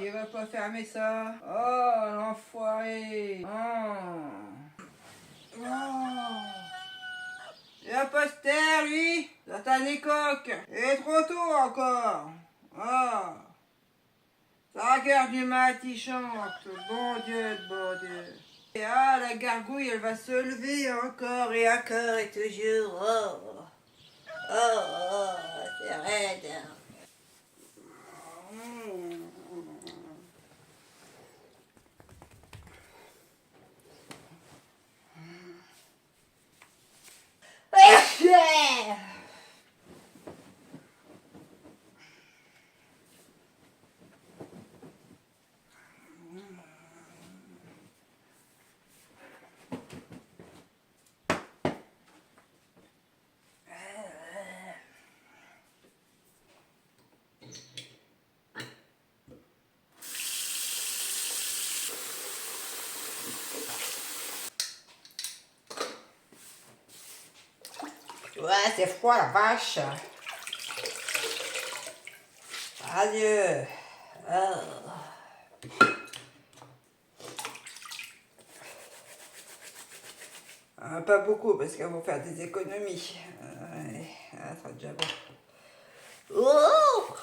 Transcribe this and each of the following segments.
Il va pas fermer ça. Oh, l'enfoiré. Oh. Il va pas se taire, lui. Satan les coques. Il est trop tôt encore. Oh. 5 heures du mat, il chante. Bon Dieu, bon Dieu. Et ah, la gargouille, elle va se lever encore et toujours. Oh, oh, oh, c'est raide. Ouais, c'est froid la vache. Adieu. Oh. Pas beaucoup parce qu'il faut faire des économies. Ça sera déjà bon. Oh.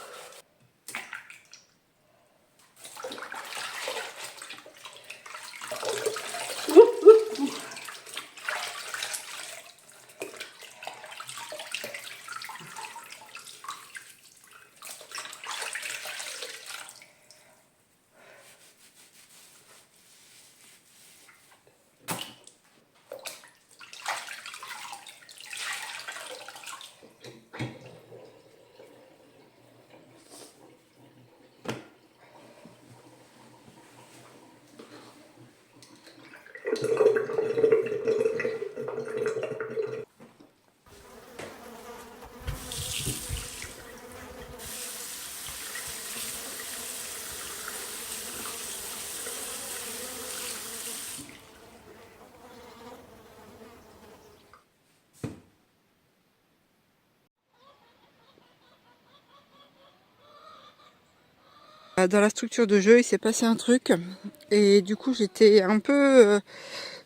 Dans la structure de jeu, il s'est passé un truc et du coup j'étais un peu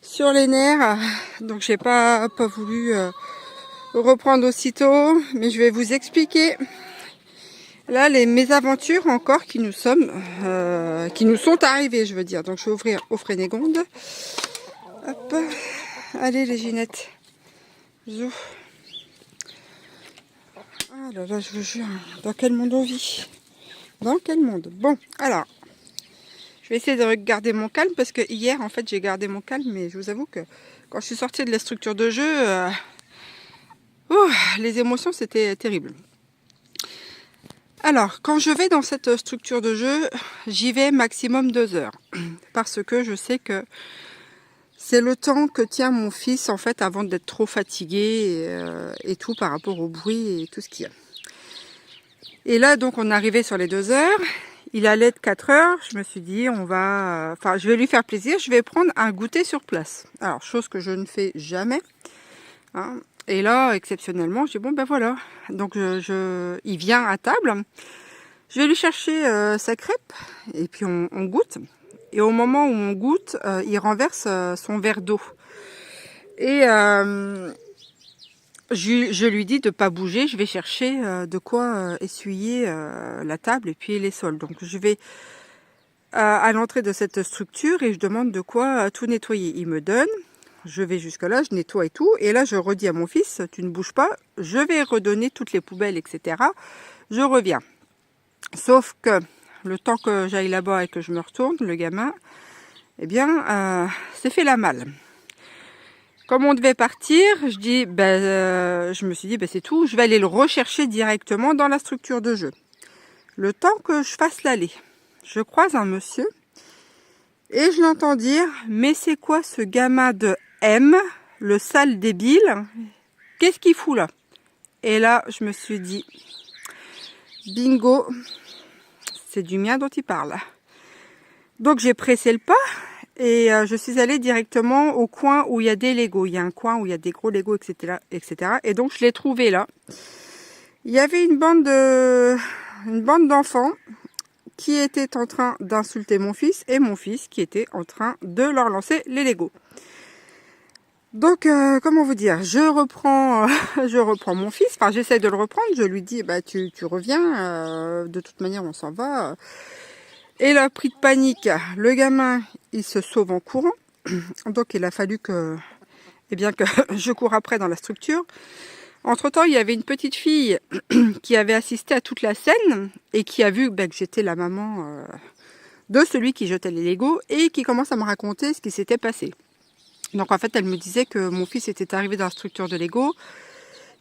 sur les nerfs, donc j'ai pas voulu reprendre aussitôt, mais je vais vous expliquer là les mésaventures encore qui nous sont arrivées, je veux dire. Donc je vais ouvrir au Frénégonde. Hop, allez les Ginettes. Zou. Ah là là, je vous jure, dans quel monde on vit? Dans quel monde? Bon, alors, je vais essayer de garder mon calme parce que hier, en fait, j'ai gardé mon calme, mais je vous avoue que quand je suis sortie de la structure de jeu, les émotions, c'était terrible. Alors, quand je vais dans cette structure de jeu, j'y vais maximum 2 heures parce que je sais que c'est le temps que tient mon fils, en fait, avant d'être trop fatigué et tout par rapport au bruit et tout ce qu'il y a. Et là, donc, on arrivait sur les 2 heures. Il allait être 4 heures. Je me suis dit, je vais lui faire plaisir. Je vais prendre un goûter sur place. Alors, chose que je ne fais jamais. Hein. Et là, exceptionnellement, je dis, bon, ben voilà. Donc, il vient à table. Je vais lui chercher sa crêpe. Et puis, on goûte. Et au moment où on goûte, il renverse son verre d'eau. Et je lui dis de ne pas bouger, je vais chercher de quoi essuyer la table et puis les sols. Donc je vais à l'entrée de cette structure et je demande de quoi tout nettoyer. Il me donne, je vais jusque là, je nettoie et tout. Et là je redis à mon fils, tu ne bouges pas, je vais redonner toutes les poubelles, etc. Je reviens. Sauf que le temps que j'aille là-bas et que je me retourne, le gamin, eh bien, s'est fait la malle. Comme on devait partir, je me suis dit, c'est tout, je vais aller le rechercher directement dans la structure de jeu. Le temps que je fasse l'aller, je croise un monsieur et je l'entends dire, mais c'est quoi ce gamin de M, le sale débile? Qu'est-ce qu'il fout là? Et là, je me suis dit, bingo, c'est du mien dont il parle. Donc j'ai pressé le pas et je suis allée directement au coin où il y a des Legos. Il y a un coin où il y a des gros Legos, etc. etc. Et donc je l'ai trouvé là. Il y avait une bande d'enfants qui était en train d'insulter mon fils et mon fils qui était en train de leur lancer les Legos. Donc, comment vous dire, je reprends mon fils, enfin j'essaie de le reprendre, je lui dis, bah tu reviens, de toute manière on s'en va. Et là, pris de panique, le gamin, il se sauve en courant, donc il a fallu que, eh bien, que je cours après dans la structure. Entre-temps, il y avait une petite fille qui avait assisté à toute la scène et qui a vu que j'étais la maman de celui qui jetait les Legos et qui commence à me raconter ce qui s'était passé. Donc en fait, elle me disait que mon fils était arrivé dans la structure de Lego,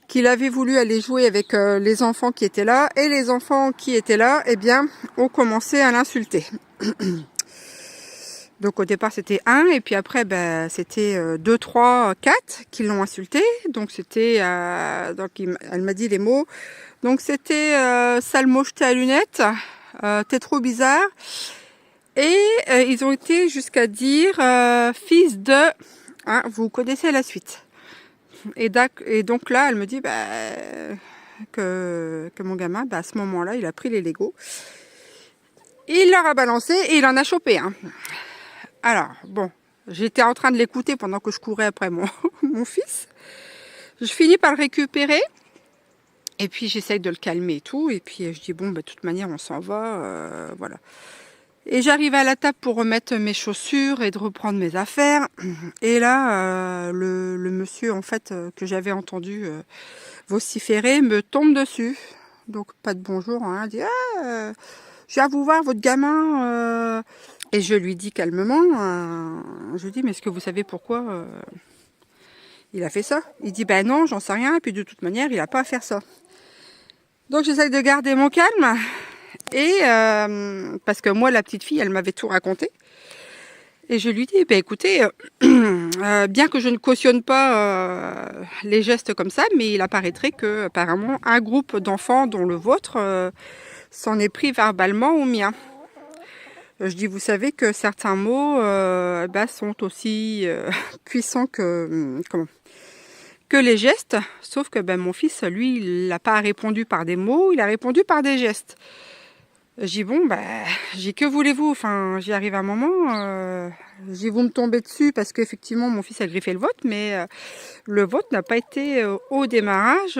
qu'il avait voulu aller jouer avec les enfants qui étaient là, et les enfants qui étaient là, eh bien, ont commencé à l'insulter. Donc au départ c'était 1, et puis après c'était 2, 3, 4 qui l'ont insulté. Donc c'était, elle m'a dit les mots. Donc c'était sale mot jeté à lunettes, t'es trop bizarre. Et ils ont été jusqu'à dire fils de... Hein, vous connaissez la suite. Et donc là, elle me dit que mon gamin, à ce moment-là, il a pris les Legos. Il leur a balancé et il en a chopé un. Alors, bon, j'étais en train de l'écouter pendant que je courais après mon fils. Je finis par le récupérer. Et puis j'essaye de le calmer et tout. Et puis je dis, bon, de toute manière, on s'en va. Voilà. Et j'arrive à la table pour remettre mes chaussures et de reprendre mes affaires. Et là, le monsieur, en fait, que j'avais entendu vociférer, me tombe dessus. Donc, pas de bonjour, hein. Il dit, je viens vous voir, votre gamin. Et je lui dis calmement, je lui dis, mais est-ce que vous savez pourquoi il a fait ça? Il dit, ben non, j'en sais rien. Et puis de toute manière, il n'a pas à faire ça. Donc, j'essaye de garder mon calme. Et parce que moi, la petite fille, elle m'avait tout raconté. Et je lui dis, écoutez, bien que je ne cautionne pas les gestes comme ça, mais il apparaîtrait que apparemment un groupe d'enfants, dont le vôtre, s'en est pris verbalement au mien. Je dis, vous savez que certains mots sont aussi puissants que les gestes, sauf que mon fils, lui, il n'a pas répondu par des mots, il a répondu par des gestes. J'ai dit, bon, j'ai que voulez-vous, enfin, j'y arrive à un moment, j'ai vous me tomber dessus parce qu'effectivement, mon fils a griffé le vôtre, mais le vôtre n'a pas été au démarrage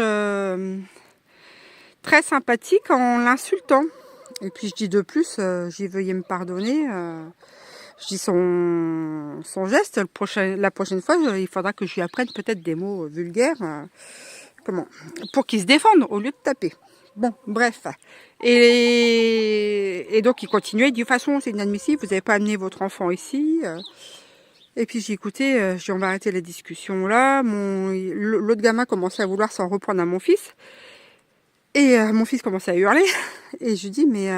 très sympathique en l'insultant. Et puis je dis de plus, j'ai veuillez me pardonner, je dis son geste, la prochaine fois, il faudra que je lui apprenne peut-être des mots vulgaires, pour qu'il se défende au lieu de taper. Bon, bref. Et donc, il continuait, il dit, de toute façon, c'est inadmissible, vous n'avez pas amené votre enfant ici. Et puis, j'ai écouté, on va arrêter la discussion là. L'autre gamin commençait à vouloir s'en reprendre à mon fils. Et mon fils commençait à hurler. Et je lui dis, mais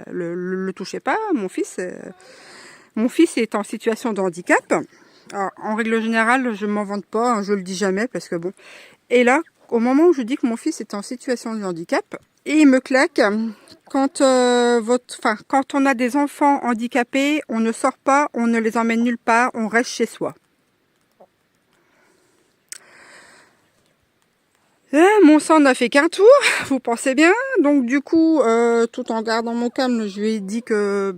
le touchez pas, mon fils est en situation de handicap. Alors, en règle générale, je ne m'en vante pas, hein, je le dis jamais, parce que bon. Et là, au moment où je dis que mon fils est en situation de handicap, et il me claque, quand on a des enfants handicapés, on ne sort pas, on ne les emmène nulle part, on reste chez soi. Mon sang n'a fait qu'un tour, vous pensez bien. Donc du coup, tout en gardant mon calme, je lui ai dit que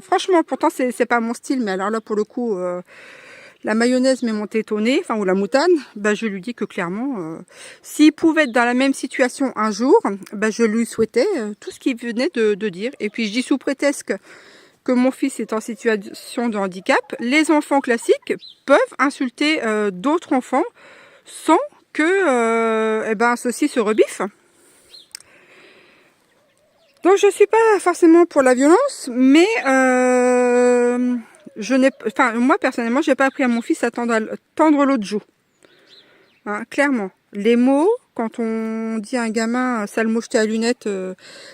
franchement, pourtant c'est pas mon style, mais alors là pour le coup, la mayonnaise m'est montée au nez, ou la moutarde, je lui dis que clairement, s'il pouvait être dans la même situation un jour, je lui souhaitais tout ce qu'il venait de dire. Et puis je dis sous prétexte que mon fils est en situation de handicap, les enfants classiques peuvent insulter d'autres enfants sans que ceux-ci se rebiffent. Donc je suis pas forcément pour la violence, mais moi personnellement, j'ai pas appris à mon fils à tendre l'autre joue. Hein, clairement, les mots, quand on dit à un gamin sale mot jeté à lunettes,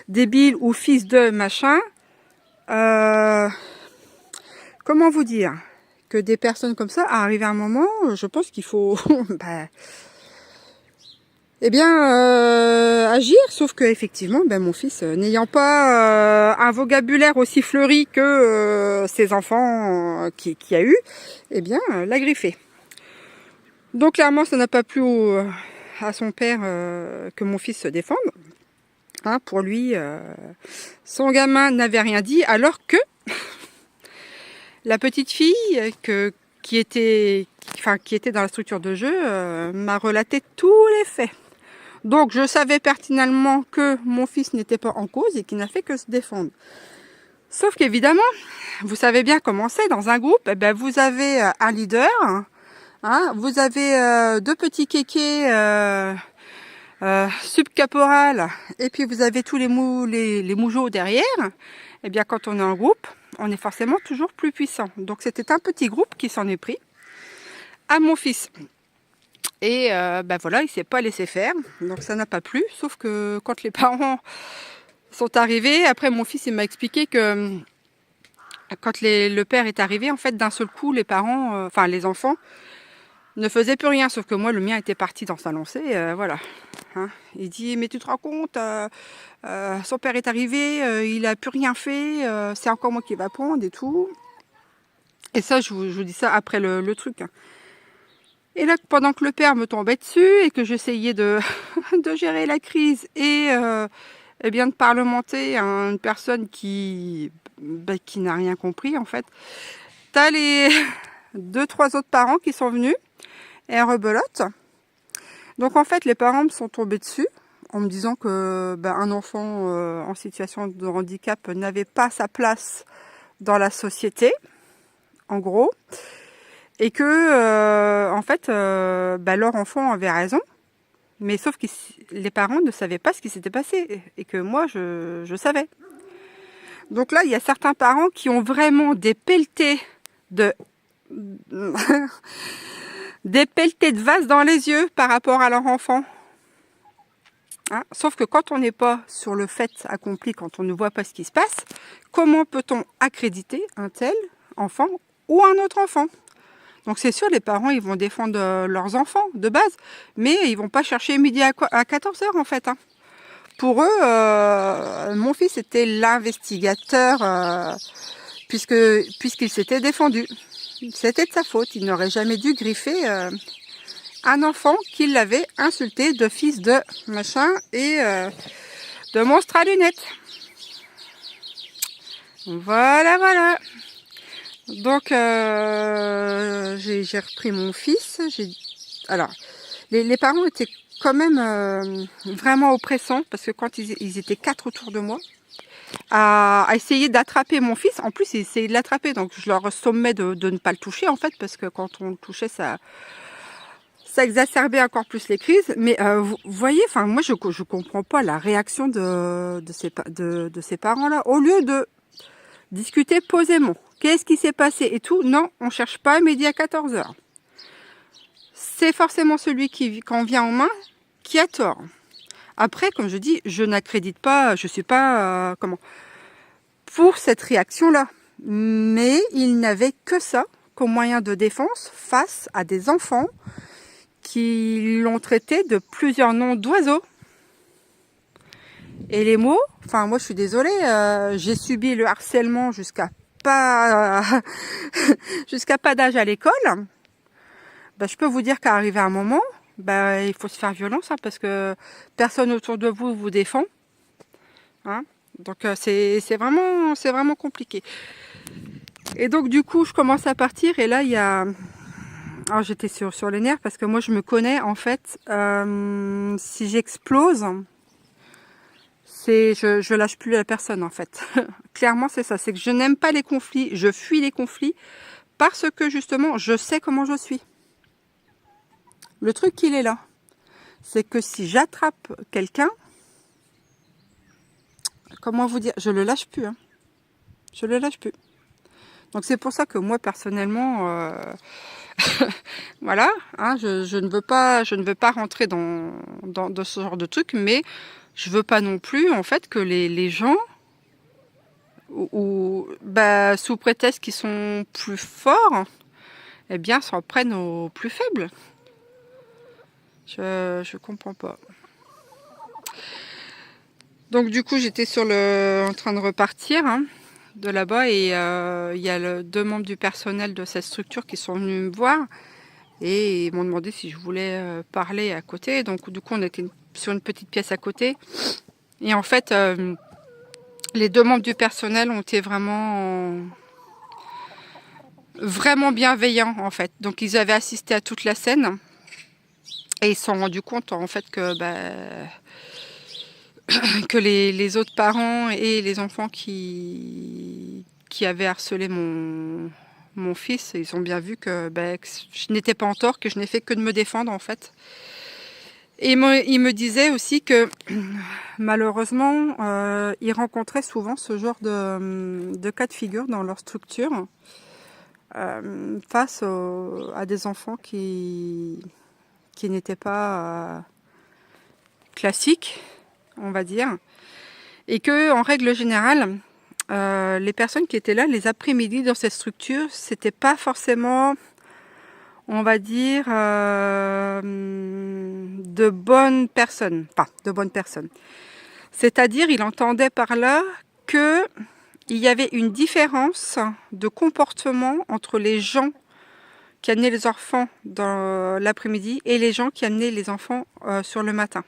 débile ou fils de machin, comment vous dire que des personnes comme ça, arrivent à un moment, je pense qu'il faut eh bien, agir, sauf que effectivement, ben, mon fils, n'ayant pas un vocabulaire aussi fleuri que ses enfants qui a eu, eh bien, l'a griffé. Donc clairement, ça n'a pas plu à son père que mon fils se défende. Hein, pour lui, son gamin n'avait rien dit, alors que la petite fille qui était dans la structure de jeu m'a relaté tous les faits. Donc je savais pertinemment que mon fils n'était pas en cause et qu'il n'a fait que se défendre. Sauf qu'évidemment, vous savez bien comment c'est dans un groupe, eh ben, vous avez un leader, hein, vous avez deux petits kékés subcaporal, et puis vous avez tous les moujots derrière. Eh bien quand on est en groupe, on est forcément toujours plus puissant. Donc c'était un petit groupe qui s'en est pris à mon fils. Et ben voilà, il s'est pas laissé faire, donc ça n'a pas plu. Sauf que quand les parents sont arrivés, après mon fils il m'a expliqué que quand le père est arrivé, en fait d'un seul coup les parents, enfin les enfants, ne faisaient plus rien. Sauf que moi le mien était parti dans sa lancée, voilà. Hein. Il dit mais tu te rends compte, son père est arrivé, il a plus rien fait, c'est encore moi qui va prendre et tout. Et ça je vous dis ça après le truc. Hein. Et là, pendant que le père me tombait dessus et que j'essayais de gérer la crise et eh bien de parlementer à une personne qui n'a rien compris en fait, t'as les 2-3 autres parents qui sont venus et rebelote. Donc en fait, les parents me sont tombés dessus en me disant que un enfant en situation de handicap n'avait pas sa place dans la société, en gros. Et que, en fait, leur enfant avait raison, mais sauf que les parents ne savaient pas ce qui s'était passé, et que moi, je savais. Donc là, il y a certains parents qui ont vraiment des pelletés de... des pelletés de vase dans les yeux par rapport à leur enfant. Hein, sauf que quand on n'est pas sur le fait accompli, quand on ne voit pas ce qui se passe, comment peut-on accréditer un tel enfant ou un autre enfant ? Donc c'est sûr, les parents, ils vont défendre leurs enfants de base, mais ils vont pas chercher midi à 14h en fait. Hein. Pour eux, mon fils était l'investigateur puisqu'il s'était défendu. C'était de sa faute, il n'aurait jamais dû griffer un enfant qui l'avait insulté de fils de machin et de monstre à lunettes. Voilà, voilà. Donc j'ai repris mon fils. Alors les parents étaient quand même vraiment oppressants parce que quand ils étaient 4 autour de moi à essayer d'attraper mon fils. En plus ils essayaient de l'attraper, donc je leur sommais de ne pas le toucher en fait, parce que quand on le touchait ça exacerbait encore plus les crises. Mais vous voyez, enfin moi je comprends pas la réaction de ces parents là. Au lieu de discuter posément, qu'est-ce qui s'est passé et tout, non, on cherche pas midi à 14h. C'est forcément celui qui en vient en main qui a tort. Après, comme je dis, je n'accrédite pas, je suis pas pour cette réaction-là. Mais il n'avait que ça comme moyen de défense face à des enfants qui l'ont traité de plusieurs noms d'oiseaux. Et les mots, enfin moi je suis désolée, j'ai subi le harcèlement jusqu'à pas d'âge à l'école. Je peux vous dire qu'à arriver à un moment, il faut se faire violence, hein, parce que personne autour de vous vous défend. Hein. Donc c'est vraiment compliqué. Et donc du coup je commence à partir et là il y a... Alors j'étais sur les nerfs parce que moi je me connais en fait, si j'explose... Je lâche plus la personne en fait. Clairement c'est ça, c'est que je n'aime pas les conflits, je fuis les conflits parce que justement je sais comment je suis. Le truc il est là, c'est que si j'attrape quelqu'un, comment vous dire, je le lâche plus. Hein. Je le lâche plus. Donc c'est pour ça que moi personnellement, voilà, hein, je ne veux pas rentrer dans ce genre de truc, mais je veux pas non plus en fait que les gens sous prétexte qu'ils sont plus forts, eh bien s'en prennent aux plus faibles. Je comprends pas. Donc du coup j'étais en train de repartir hein, de là-bas et il y a deux membres du personnel de cette structure qui sont venus me voir et ils m'ont demandé si je voulais parler à côté. Donc du coup on était sur une petite pièce à côté et en fait les deux membres du personnel ont été vraiment bienveillants en fait. Donc ils avaient assisté à toute la scène et ils se sont rendus compte en fait que que les autres parents et les enfants qui avaient harcelé mon fils, ils ont bien vu que je n'étais pas en tort, que je n'ai fait que de me défendre en fait. Et il me disait aussi que malheureusement, ils rencontraient souvent ce genre de cas de figure dans leur structure face à des enfants qui n'étaient pas classiques, on va dire. Et que, en règle générale, les personnes qui étaient là les après-midi dans cette structure, c'était pas forcément, on va dire, de bonnes personnes. Enfin, de bonnes personnes. C'est-à-dire, il entendait par là que il y avait une différence de comportement entre les gens qui amenaient les enfants dans l'après-midi et les gens qui amenaient les enfants sur le matin.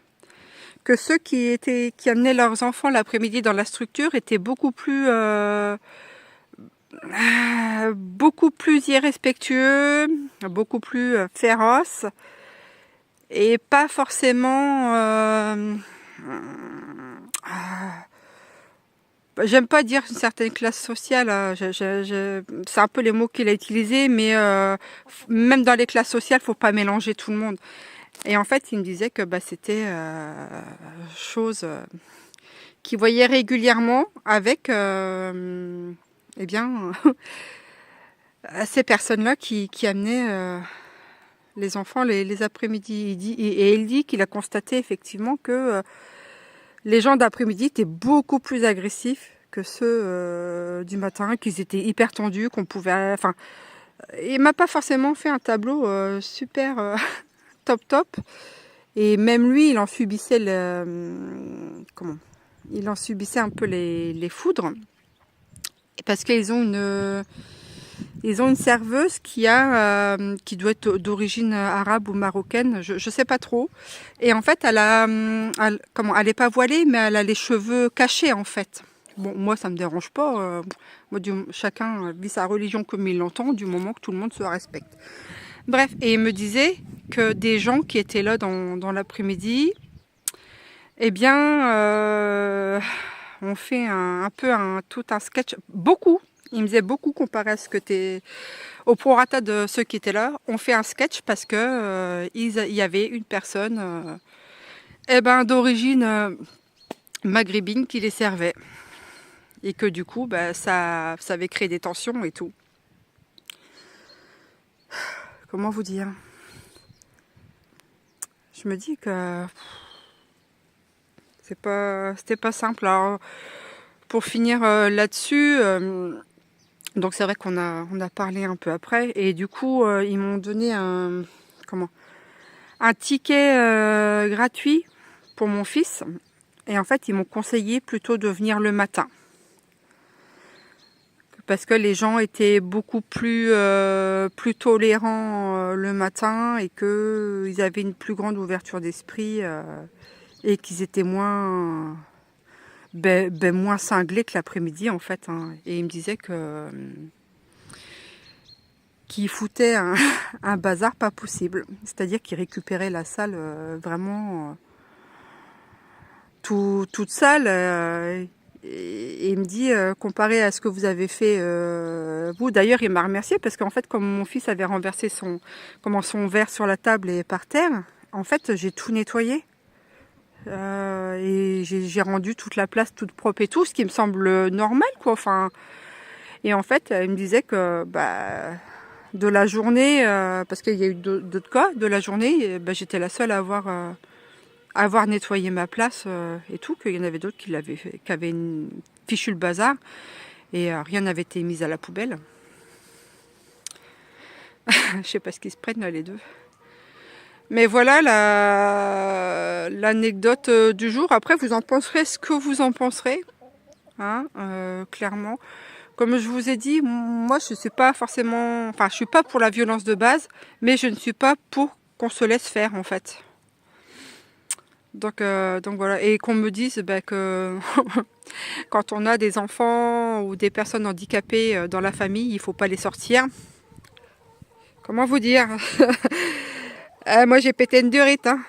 Que ceux qui amenaient leurs enfants l'après-midi dans la structure étaient beaucoup plus irrespectueux, beaucoup plus féroces et pas forcément j'aime pas dire une certaine classe sociale, hein. C'est un peu les mots qu'il a utilisés, mais même dans les classes sociales, faut pas mélanger tout le monde. Et en fait, il me disait que c'était chose qu'il voyait régulièrement avec eh bien ces personnes-là qui amenaient les enfants les après-midi. Il dit qu'il a constaté effectivement que les gens d'après-midi étaient beaucoup plus agressifs que ceux du matin, qu'ils étaient hyper tendus, qu'on pouvait... Enfin, il m'a pas forcément fait un tableau super top. Et même lui, il en subissait il en subissait un peu les foudres. Parce qu'ils ont une serveuse qui doit être d'origine arabe ou marocaine, je sais pas trop. Et en fait, elle est pas voilée, mais elle a les cheveux cachés en fait. Bon, moi ça me dérange pas. Moi, chacun vit sa religion comme il l'entend, du moment que tout le monde se respecte. Bref, et il me disait que des gens qui étaient là dans l'après-midi, eh bien, on fait tout un sketch, beaucoup. Il me disait beaucoup comparé à au prorata de ceux qui étaient là. On fait un sketch parce que il y avait une personne d'origine maghrébine qui les servait. Et que du coup, ça avait créé des tensions et tout. Comment vous dire? Je me dis que c'était pas simple. Alors, pour finir là-dessus, donc c'est vrai qu'on a parlé un peu après, et du coup ils m'ont donné un ticket gratuit pour mon fils, et en fait ils m'ont conseillé plutôt de venir le matin. Parce que les gens étaient beaucoup plus tolérants le matin et qu'ils avaient une plus grande ouverture d'esprit et qu'ils étaient moins cinglés que l'après-midi en fait. Hein. Et il me disait qu'il foutait un bazar pas possible. C'est-à-dire qu'il récupérait la salle vraiment toute sale. Et il me dit, comparé à ce que vous avez fait, vous, d'ailleurs, il m'a remercié parce qu'en fait, comme mon fils avait renversé son verre sur la table et par terre, en fait, j'ai tout nettoyé. Et j'ai rendu toute la place toute propre et tout, ce qui me semble normal, quoi. Enfin, et en fait, il me disait que de la journée, parce qu'il y a eu d'autres cas, de la journée, j'étais la seule à avoir nettoyé ma place et tout, qu'il y en avait d'autres qui avaient fichu le bazar et rien n'avait été mis à la poubelle. Je sais pas ce qu'ils se prennent là les deux. Mais voilà l'anecdote du jour. Après, vous en penserez ce que vous en penserez, hein, clairement. Comme je vous ai dit, moi je suis pas forcément, enfin je suis pas pour la violence de base, mais je ne suis pas pour qu'on se laisse faire en fait. Donc voilà, et qu'on me dise que quand on a des enfants ou des personnes handicapées dans la famille, il faut pas les sortir. Comment vous dire? Moi j'ai pété une durite, hein.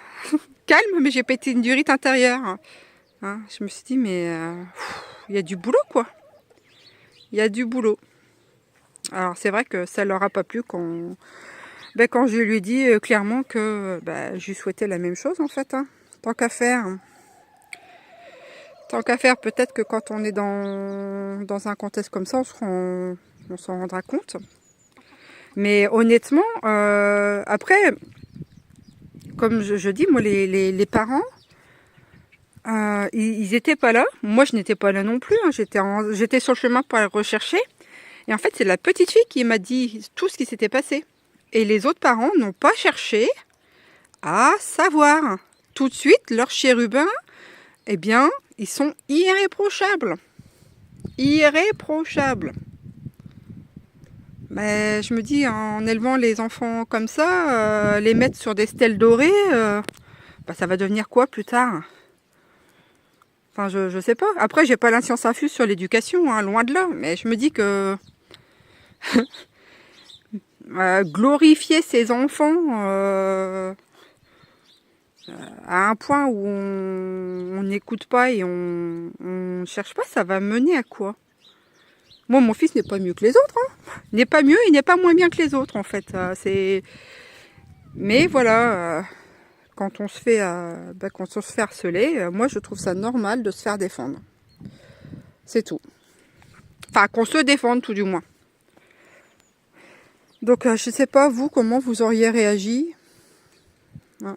Calme, mais j'ai pété une durite intérieure. Hein, je me suis dit, mais il y a du boulot quoi. Il y a du boulot. Alors c'est vrai que ça leur a pas plu quand je lui ai dit clairement que je lui souhaitais la même chose en fait. Hein. Tant qu'à faire. Tant qu'à faire, peut-être que quand on est dans un contexte comme ça, on s'en rendra compte. Mais honnêtement, après, comme je dis, moi les parents, ils étaient pas là. Moi je n'étais pas là non plus. Hein. J'étais sur le chemin pour aller rechercher. Et en fait, c'est la petite fille qui m'a dit tout ce qui s'était passé. Et les autres parents n'ont pas cherché à savoir. Tout de suite, leurs chérubins, eh bien, ils sont irréprochables. Irréprochables. Mais je me dis, en élevant les enfants comme ça, les mettre sur des stèles dorées, ça va devenir quoi plus tard? Enfin, je sais pas. Après, j'ai pas la science infuse sur l'éducation, hein, loin de là. Mais je me dis que glorifier ses enfants à un point où on n'écoute pas et on cherche pas, ça va mener à quoi? Moi, mon fils n'est pas mieux que les autres. Hein. Il n'est pas mieux, il n'est pas moins bien que les autres, en fait. Mais voilà, quand on se fait harceler, moi, je trouve ça normal de se faire défendre. C'est tout. Enfin, qu'on se défende, tout du moins. Donc, je sais pas, vous, comment vous auriez réagi.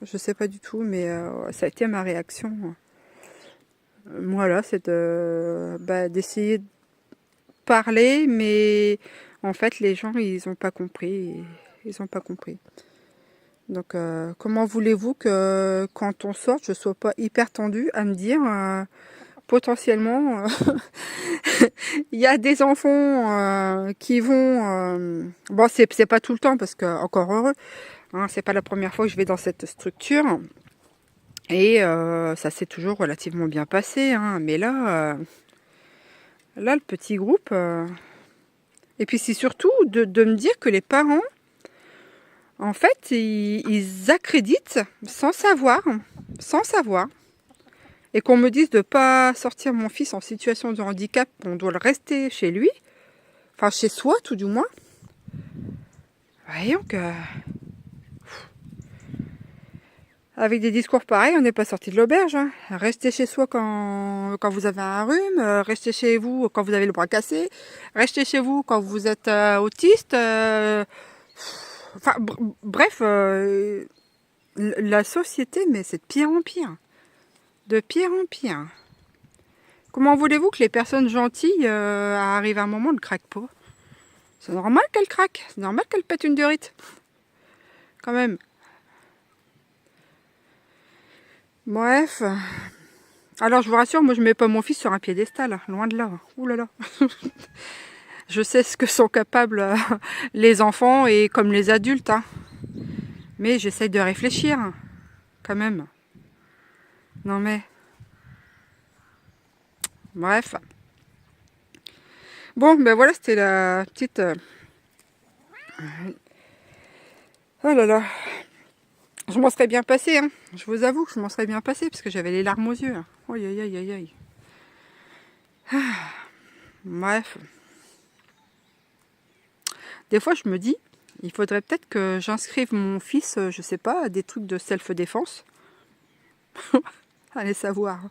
Je sais pas du tout, mais ça a été ma réaction. Voilà, c'est d'essayer de parler, mais en fait, les gens, ils n'ont pas compris. Ils n'ont pas compris. Donc, comment voulez-vous que quand on sort, je sois pas hyper tendue à me dire potentiellement, il y a des enfants qui vont... bon, c'est pas tout le temps, parce que, encore heureux, hein, c'est pas la première fois que je vais dans cette structure. Et ça s'est toujours relativement bien passé. Hein, mais là, le petit groupe... Et puis c'est surtout de me dire que les parents, en fait, ils accréditent sans savoir. Et qu'on me dise de ne pas sortir mon fils en situation de handicap, on doit le rester chez lui. Enfin, chez soi, tout du moins. Voyons que... Avec des discours pareils, on n'est pas sorti de l'auberge. Hein. Restez chez soi quand vous avez un rhume, restez chez vous quand vous avez le bras cassé, restez chez vous quand vous êtes autiste. Enfin, bref, la société, mais c'est de pire en pire. De pire en pire. Comment voulez-vous que les personnes gentilles arrivent à un moment, ne craquent pas? C'est normal qu'elles craquent, c'est normal qu'elles pètent une durite. Quand même. Bref. Alors je vous rassure, moi je mets pas mon fils sur un piédestal, loin de là. Ouh là là. Je sais ce que sont capables les enfants et comme les adultes. Hein. Mais j'essaye de réfléchir, quand même. Non mais... Bref. Bon, ben voilà, c'était la petite... Oh là là. Je m'en serais bien passé, hein. Je vous avoue que je m'en serais bien passé parce que j'avais les larmes aux yeux. Aïe aïe aïe aïe aïe. Bref. Des fois, je me dis, il faudrait peut-être que j'inscrive mon fils, je sais pas, à des trucs de self-défense. Allez savoir.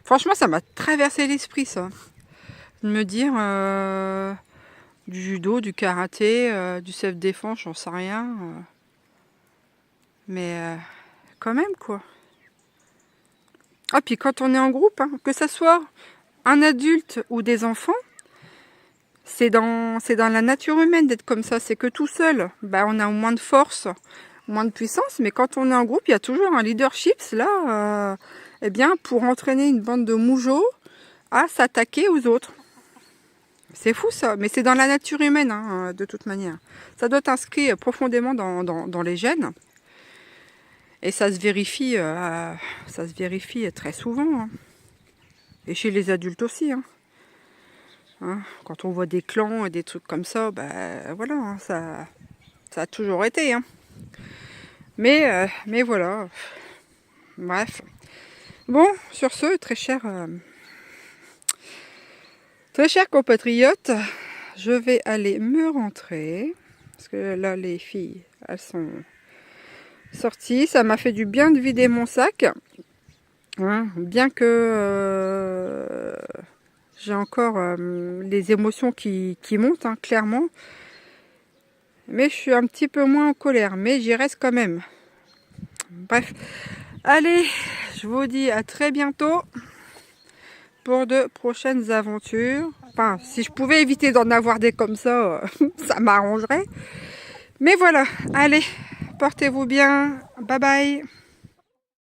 Franchement, ça m'a traversé l'esprit, ça. De me dire du judo, du karaté, du self-défense, j'en sais rien. Mais quand même, quoi. Ah, puis quand on est en groupe, hein, que ça soit un adulte ou des enfants, c'est dans la nature humaine d'être comme ça. C'est que tout seul, on a moins de force, moins de puissance, mais quand on est en groupe, il y a toujours un leadership là, eh bien, pour entraîner une bande de moujots à s'attaquer aux autres. C'est fou ça, mais c'est dans la nature humaine, hein, de toute manière. Ça doit être inscrit profondément dans les gènes. Et ça se vérifie très souvent. Hein. Et chez les adultes aussi. Hein, quand on voit des clans et des trucs comme ça, ben voilà, hein, ça a toujours été. Hein. Mais voilà. Bref. Bon, sur ce, très chers compatriotes, je vais aller me rentrer. Parce que là, les filles, elles sont sorties. Ça m'a fait du bien de vider mon sac. Hein, bien que j'ai encore les émotions qui montent, hein, clairement. Mais je suis un petit peu moins en colère. Mais j'y reste quand même. Bref. Allez, je vous dis à très bientôt pour de prochaines aventures. Enfin, si je pouvais éviter d'en avoir des comme ça, ça m'arrangerait. Mais voilà, allez, portez-vous bien. Bye bye.